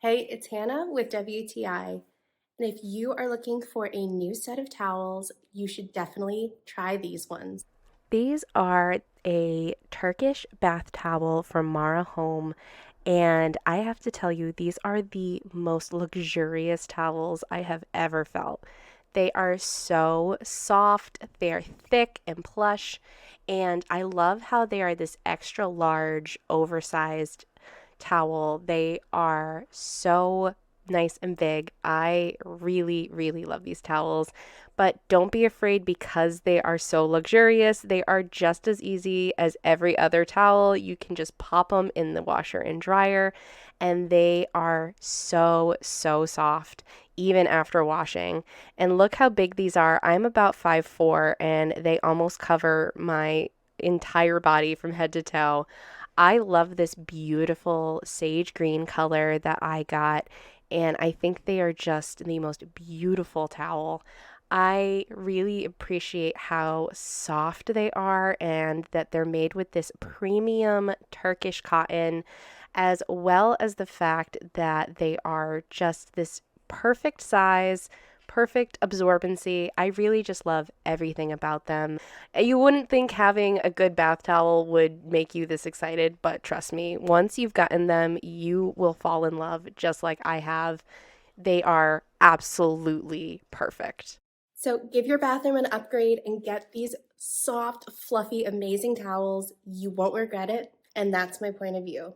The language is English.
Hey, it's Hannah with WTI. And if you are looking for a new set of towels, you should definitely try these ones. These are a Turkish bath towel from Mara Home, and I have to tell you, these are the most luxurious towels I have ever felt. They are so soft, they are thick and plush, and I love how they are this extra large, oversized towel. They are so nice and big. I really, really love these towels. But don't be afraid because they are so luxurious. They are just as easy as every other towel. You can just pop them in the washer and dryer, and they are so, so soft even after washing. And look how big these are. I'm about 5'4", and they almost cover my entire body from head to toe. I love this beautiful sage green color that I got, and I think they are just the most beautiful towel. I really appreciate how soft they are and that they're made with this premium Turkish cotton, as well as the fact that they are just this perfect size, perfect absorbency. I really just love everything about them. You wouldn't think having a good bath towel would make you this excited, but trust me, once you've gotten them, you will fall in love just like I have. They are absolutely perfect. So give your bathroom an upgrade and get these soft, fluffy, amazing towels. You won't regret it. And that's my point of view.